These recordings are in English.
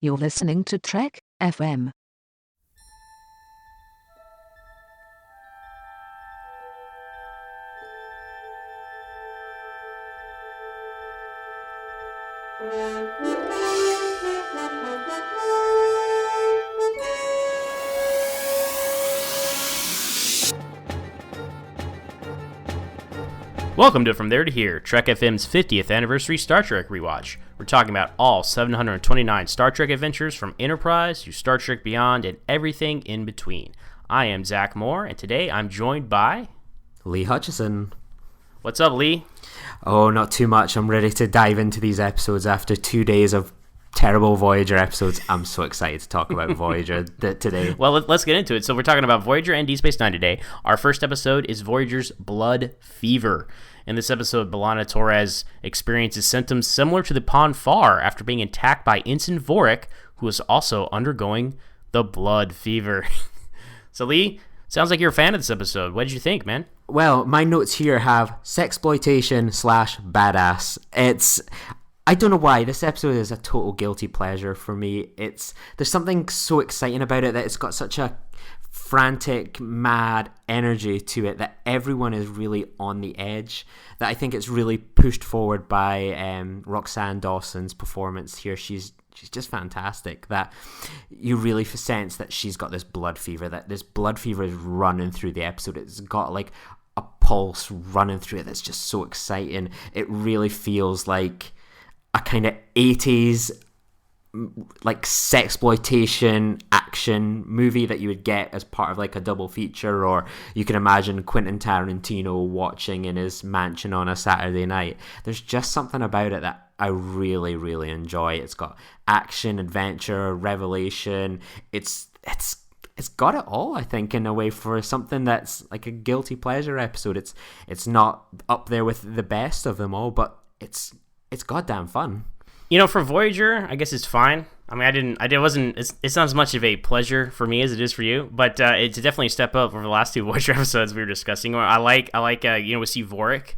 You're listening to Trek FM. Welcome to From There to Here, Trek FM's 50th Anniversary Star Trek Rewatch. We're talking about all 729 Star Trek adventures from Enterprise to Star Trek Beyond and everything in between. I am Zach Moore, and today I'm joined by... Lee Hutchison. What's up, Lee? Oh, not too much. I'm ready to dive into these episodes after 2 days of terrible Voyager episodes. I'm so excited to talk about Voyager today. Well, let's get into it. So we're talking about Voyager and Deep Space Nine today. Our first episode is Voyager's Blood Fever. In this episode, B'Elanna Torres experiences symptoms similar to the Pon farr after being attacked by Ensign Vorik, who is also undergoing the blood fever. So, Lee, sounds like you're a fan of this episode. What did you think, man? Well, my notes here have sexploitation / badass. I don't know why this episode is a total guilty pleasure for me. There's something so exciting about it that it's got such a frantic, mad energy to it that everyone is really on the edge. That I think it's really pushed forward by Roxanne Dawson's performance here. She's just fantastic. That you really sense that she's got this blood fever. That this blood fever is running through the episode. It's got like a pulse running through it that's just so exciting. It really feels like a kind of 80s like sexploitation action movie that you would get as part of like a double feature, or you can imagine Quentin Tarantino watching in his mansion on a Saturday night. There's just something about it that I really, really enjoy. It's got action, adventure, revelation. It's got it all, I think, in a way, for something that's like a guilty pleasure episode. It's not up there with the best of them all, but it's goddamn fun. You know, for Voyager, I guess it's fine. I mean, it's not as much of a pleasure for me as it is for you, but it's definitely a step up over the last two Voyager episodes we were discussing. I like, we see Vorik,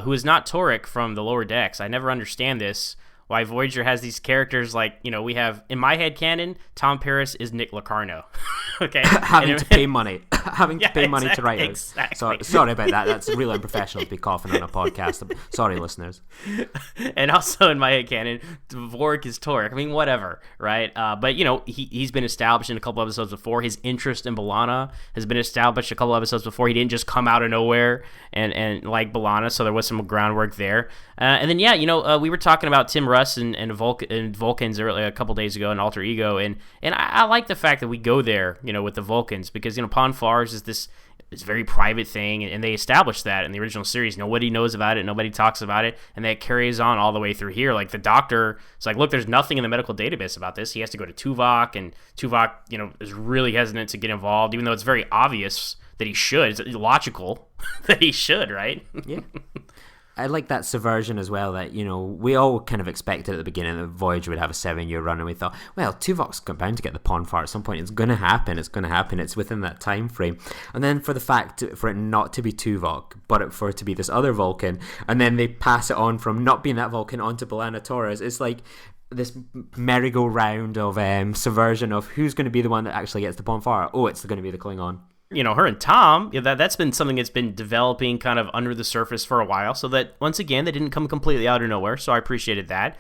who is not Torek from the Lower Decks. I never understand this. Why Voyager has these characters like, we have, in my head canon, Tom Paris is Nick Locarno. Okay? having to pay money to write it. Exactly. Sorry about that. That's real unprofessional to be coughing on a podcast. Sorry, listeners. And also in my head canon, Vorik is Torek. I mean, whatever, right? But, he's been established in a couple episodes before. His interest in B'Elanna has been established a couple episodes before. He didn't just come out of nowhere and like B'Elanna, so there was some groundwork there. And then, we were talking about Tim Russ and Vulcans earlier a couple days ago, and Alter Ego, and I like the fact that we go there, with the Vulcans, because Pon farr is this very private thing, and they established that in the original series. Nobody knows about it, nobody talks about it, and that carries on all the way through here. Like the Doctor, it's like, look, there's nothing in the medical database about this. He has to go to Tuvok, and Tuvok, is really hesitant to get involved, even though it's very obvious that he should. It's logical that he should, right? Yeah. I like that subversion as well, that, we all kind of expected at the beginning that Voyager would have a 7-year run, and we thought, well, Tuvok's bound to get the Pon farr at some point. It's going to happen. It's within that time frame. And then for it not to be Tuvok, but for it to be this other Vulcan, and then they pass it on from not being that Vulcan onto B'Elanna Torres, it's like this merry-go-round of subversion of who's going to be the one that actually gets the Pon farr. Oh, it's going to be the Klingon. Her and Tom, that's been something that's been developing kind of under the surface for a while, so that, once again, they didn't come completely out of nowhere, so I appreciated that.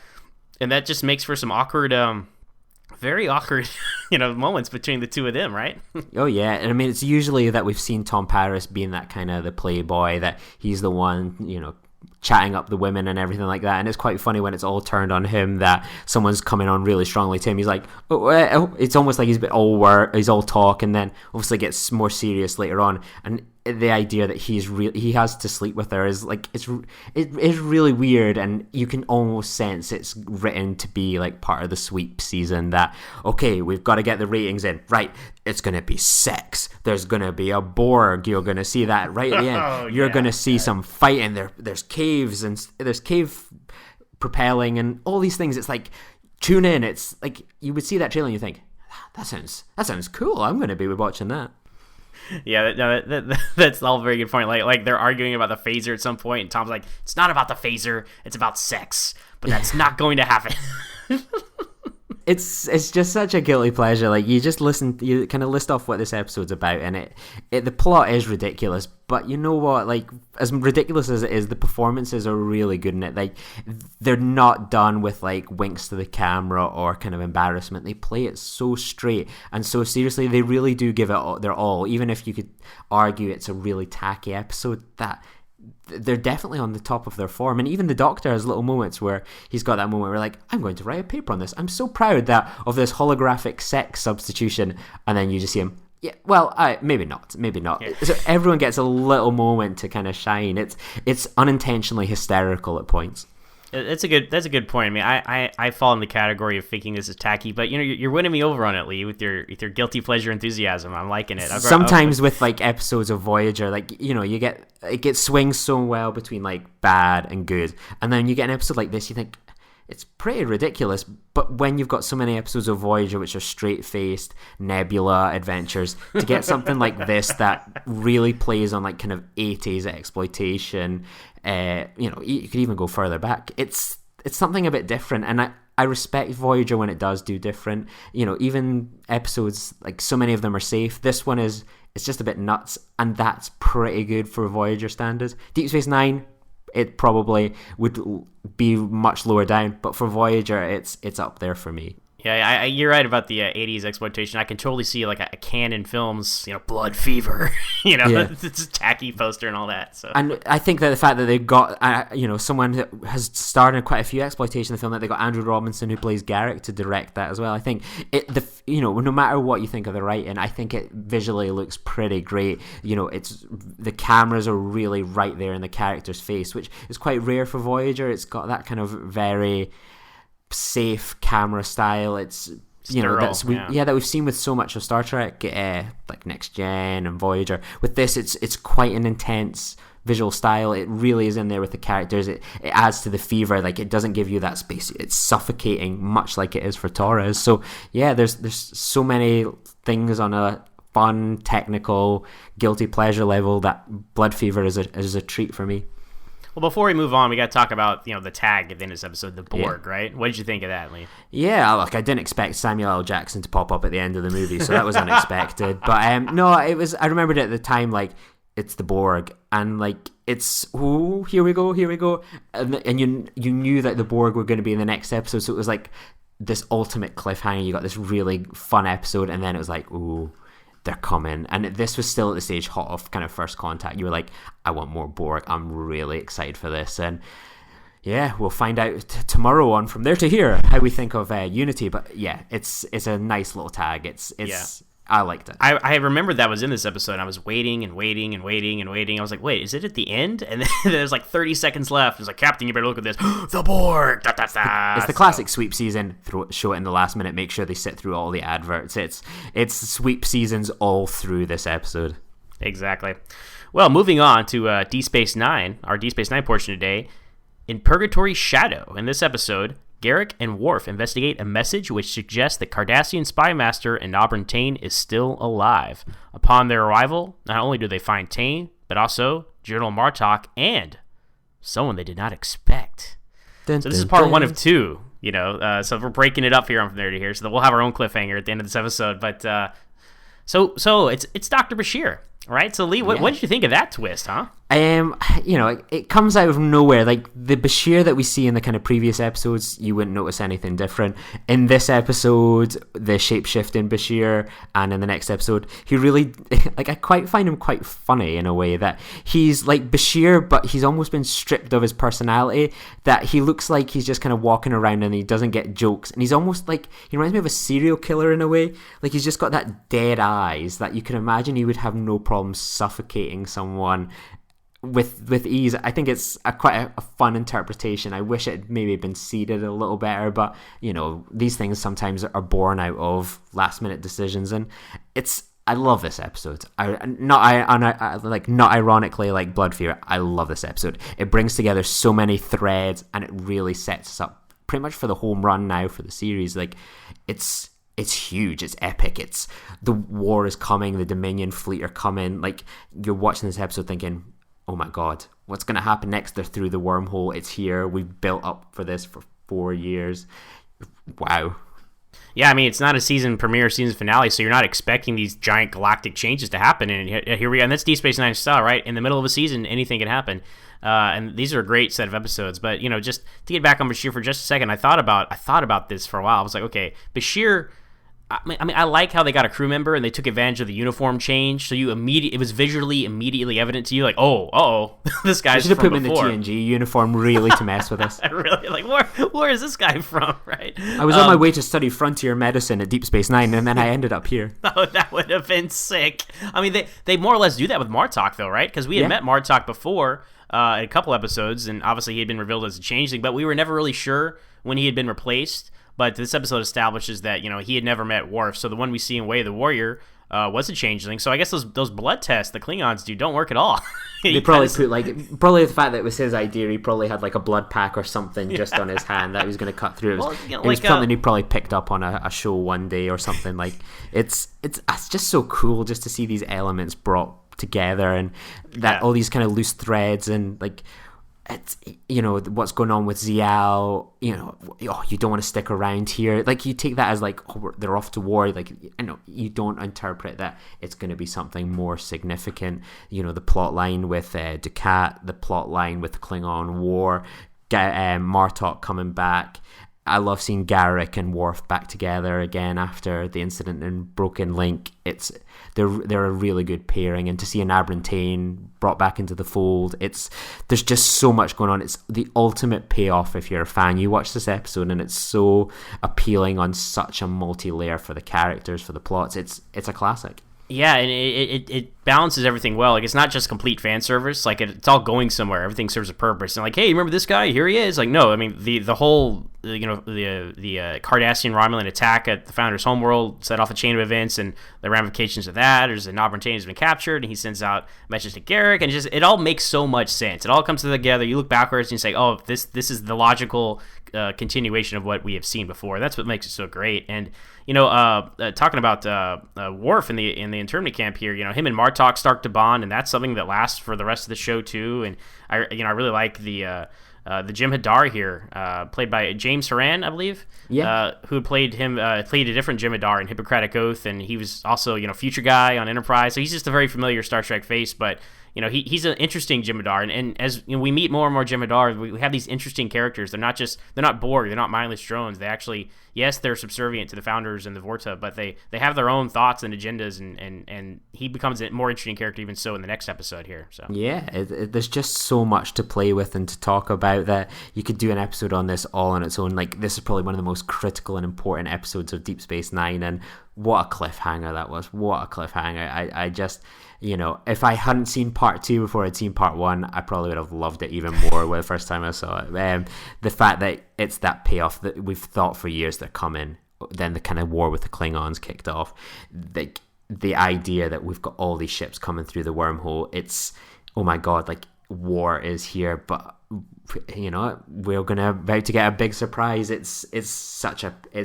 And that just makes for some awkward, very awkward, moments between the two of them, right? Oh, yeah. And I mean, it's usually that we've seen Tom Paris being that kind of the playboy, that he's the one, chatting up the women and everything like that, and it's quite funny when it's all turned on him that someone's coming on really strongly to him. He's like, it's almost like he's he's all talk, and then obviously gets more serious later on, and the idea that he has to sleep with her is like, it is really weird, and you can almost sense it's written to be like part of the sweep season, that okay, we've got to get the ratings in, right? It's going to be sex, there's going to be a Borg, you're going to see that right at the end. You're going to see some fighting, there's caves, and there's cave propelling and all these things. It's like, tune in. It's like you would see that trailer and you think, that sounds cool, I'm going to be watching that. Yeah, no, that's all a very good point. Like they're arguing about the phaser at some point, and Tom's like, it's not about the phaser, it's about sex, but that's not going to happen. it's just such a guilty pleasure. Like you kind of list off what this episode's about, and the plot is ridiculous. But you know what? Like as ridiculous as it is, the performances are really good in it. Like they're not done with like winks to the camera or kind of embarrassment. They play it so straight and so seriously. They really do give it their all, even if you could argue it's a really tacky episode. That they're definitely on the top of their form. And even the Doctor has little moments where he's got that moment where like, I'm going to write a paper on this. I'm so proud of this holographic sex substitution. And then you just see him, yeah, well, maybe not. Yeah. So everyone gets a little moment to kind of shine. It's unintentionally hysterical at points. That's a good point. I mean, I fall in the category of thinking this is tacky, but you know, you're winning me over on it, Lee, with your guilty pleasure enthusiasm. I'm liking it. Sometimes with like episodes of Voyager, like you know, it swings so well between like bad and good, and then you get an episode like this, you think it's pretty ridiculous. But when you've got so many episodes of Voyager which are straight-faced Nebula adventures, to get something like this that really plays on like kind of 80s exploitation, you know, you could even go further back. It's something a bit different, and I respect Voyager when it does do different. You know, even episodes like so many of them are safe. This one it's just a bit nuts, and that's pretty good for Voyager standards. Deep Space Nine, it probably would be much lower down, but for Voyager, it's up there for me. Yeah, you're right about the 80s exploitation. I can totally see like a Canon Films, you know, Blood Fever, you know, yeah. It's a tacky poster and all that. So, and I think that the fact that they've got, you know, someone that has starred in quite a few exploitation of the film, that they got Andrew Robinson, who plays Garrick, to direct that as well. I think you know, no matter what you think of the writing, I think it visually looks pretty great. You know, the cameras are really right there in the character's face, which is quite rare for Voyager. It's got that kind of very safe camera style. It's you know that we've seen with so much of Star Trek, like Next Gen and Voyager. With this, it's quite an intense visual style. It really is in there with the characters. It adds to the fever. Like it doesn't give you that space. It's suffocating, much like it is for Torres. So yeah, there's so many things on a fun, technical, guilty pleasure level that Blood Fever is a treat for me. Well, before we move on, we got to talk about, you know, the tag at the end of this episode, the Borg, right? What did you think of that, Lee? Yeah, look, I didn't expect Samuel L. Jackson to pop up at the end of the movie, so that was unexpected. But no, it was. I remembered at the time, like, it's the Borg, and like it's here we go, and you knew that the Borg were going to be in the next episode, so it was like this ultimate cliffhanger. You got this really fun episode, and then it was like, ooh, they're coming. And this was still at the stage hot of kind of first contact. You were like, I want more Borg. I'm really excited for this. And yeah, we'll find out tomorrow on From There to Here how we think of Unity. But yeah, it's a nice little tag. It's I liked it. I remembered that was in this episode. I was waiting. I was like, wait, is it at the end? And then there's like 30 seconds left. It's like, Captain, you better look at this. The Borg! Da, da, da. It's the classic sweep season. Show it in the last minute. Make sure they sit through all the adverts. It's sweep seasons all through this episode. Exactly. Well, moving on to D Space Nine, our D Space Nine portion today. In Purgatory Shadow, in this episode, Garrick and Worf investigate a message which suggests that Cardassian spy master Enabran Tain is still alive. Upon their arrival, not only do they find Tain, but also General Martok and someone they did not expect. So this is part 1 of 2, you know. So we're breaking it up here on From There to Here, so that we'll have our own cliffhanger at the end of this episode. But so it's Dr. Bashir, right? So Lee, what did you think of that twist, huh? You know, it comes out of nowhere. Like the Bashir that we see in the kind of previous episodes, you wouldn't notice anything different. In this episode, the shapeshifting Bashir, and in the next episode, he really, like, I quite find him quite funny in a way that he's like Bashir, but he's almost been stripped of his personality. That he looks like he's just kind of walking around and he doesn't get jokes, and he's almost like, he reminds me of a serial killer in a way. Like he's just got that dead eyes that you can imagine he would have no problem suffocating someone with ease. I think it's quite a fun interpretation. I wish it had maybe been seeded a little better, but you know, these things sometimes are born out of last minute decisions, and I love this episode. Not ironically like Blood Fever. I love this episode. It brings together so many threads, and it really sets us up pretty much for the home run now for the series. Like it's huge, it's epic, it's the war is coming, the Dominion fleet are coming. Like you're watching this episode thinking, oh my god, what's going to happen next? They're through the wormhole. It's here. We've built up for this for 4 years. Wow. Yeah, I mean, it's not a season premiere, season finale, so you're not expecting these giant galactic changes to happen. And here we are, and that's Deep Space Nine style, right? In the middle of a season, anything can happen. And these are a great set of episodes. But, just to get back on Bashir for just a second, I thought about this for a while. I was like, okay, Bashir, I mean, I like how they got a crew member and they took advantage of the uniform change. So it was visually immediately evident to you, like, this guy's should have from put him before. in the TNG uniform really to mess with us. Really, like, where is this guy from, right? I was on my way to study frontier medicine at Deep Space Nine, and then I ended up here. Oh, that would have been sick. I mean, they more or less do that with Martok, though, right? Because we had met Martok before in a couple episodes, and obviously he had been revealed as a changeling, but we were never really sure when he had been replaced. But this episode establishes that, he had never met Worf. So the one we see in Way of the Warrior was a changeling. So I guess those blood tests the Klingons do don't work at all. They probably put probably the fact that it was his idea. He probably had like a blood pack or something just on his hand that he was going to cut through. It was something he probably picked up on a show one day or something. Like it's just so cool just to see these elements brought together and that all these kind of loose threads and like. It's what's going on with Zial. You don't want to stick around here. Like you take that as like they're off to war. Like you don't interpret that it's going to be something more significant. The plot line with Dukat, the plot line with the Klingon War, Martok coming back. I love seeing Garrick and Worf back together again after the incident in Broken Link. They're a really good pairing, and to see an Abrantane brought back into the fold, there's just so much going on. It's the ultimate payoff if you're a fan. You watch this episode and it's so appealing on such a multi-layer for the characters, for the plots. It's a classic. Yeah, and it balances everything well. Like, it's not just complete fan service. Like, it's all going somewhere. Everything serves a purpose. And like, hey, remember this guy? Here he is. Like, no, I mean, the whole, the Cardassian Romulan attack at the Founder's homeworld set off a chain of events and the ramifications of that. There's an Abrantane has been captured, and he sends out messages to Garrick, and it all makes so much sense. It all comes together. You look backwards and you say, oh, this is the logical continuation of what we have seen before. That's what makes it so great. And talking about Worf in the internment camp here, him and Martok start to bond, and that's something that lasts for the rest of the show too. And I really like the Jim Hadar here, played by James Horan, I believe. Yeah. Who played a different Jim Hadar in Hippocratic Oath, and he was also Future Guy on Enterprise. So he's just a very familiar Star Trek face, but. He's an interesting Jim Hadar, and as we meet more and more Jim Hadar, we have these interesting characters. They're not Borg, they're not mindless drones. They actually, yes, they're subservient to the Founders and the Vorta, but they have their own thoughts and agendas, and he becomes a more interesting character even so in the next episode here. So yeah, there's just so much to play with and to talk about that you could do an episode on this all on its own. Like, this is probably one of the most critical and important episodes of Deep Space Nine, and what a cliffhanger that was. What a cliffhanger. I just... if I hadn't seen part 2 before I'd seen part 1, I probably would have loved it even more the first time I saw it. The fact that it's that payoff that we've thought for years they're coming, then the kind of war with the Klingons kicked off. The idea that we've got all these ships coming through the wormhole, it's, oh my god, like, war is here, but we're about to get a big surprise. It's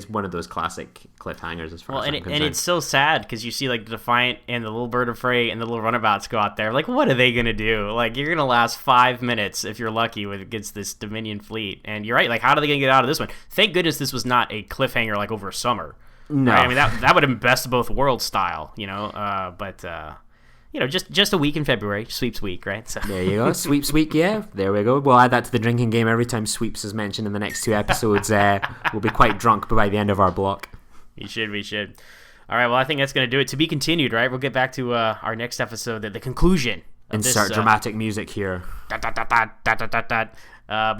one of those classic cliffhangers as far as I'm concerned. And it's so sad because you see like the Defiant and the little Bird of Prey and the little runabouts go out there. Like, what are they gonna do? Like, you're gonna last 5 minutes if you're lucky against this Dominion fleet. And you're right. Like, how are they gonna get out of this one? Thank goodness this was not a cliffhanger like over summer. No, right? I mean that would have been best of both worlds style. Just a week in February, sweeps week, right? So. There you go, sweeps week, yeah. There we go. We'll add that to the drinking game every time sweeps is mentioned in the next 2 episodes. We'll be quite drunk by the end of our block. We should. All right, well, I think that's going to do it. To be continued, right? We'll get back to our next episode, the conclusion. Insert dramatic music here. But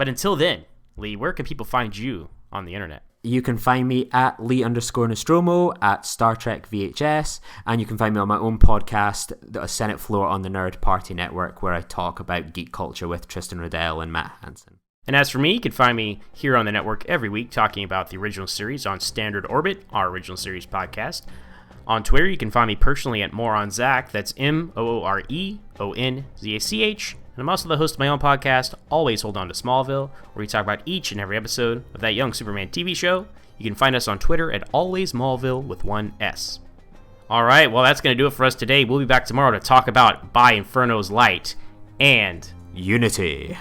until then, Lee, where can people find you on the internet? You can find me at Lee_Nostromo at Star Trek VHS, and you can find me on my own podcast, the Senate Floor on the Nerd Party Network, where I talk about geek culture with Tristan Riddell and Matt Hansen. And as for me, you can find me here on the network every week talking about the original series on Standard Orbit, our original series podcast. On Twitter, you can find me personally at MooreOnZach, that's MooreOnZach, and I'm also the host of my own podcast, Always Hold On to Smallville, where we talk about each and every episode of that Young Superman TV show. You can find us on Twitter at AlwaysSmallville with 1 S. All right, well, that's going to do it for us today. We'll be back tomorrow to talk about By Inferno's Light and Unity.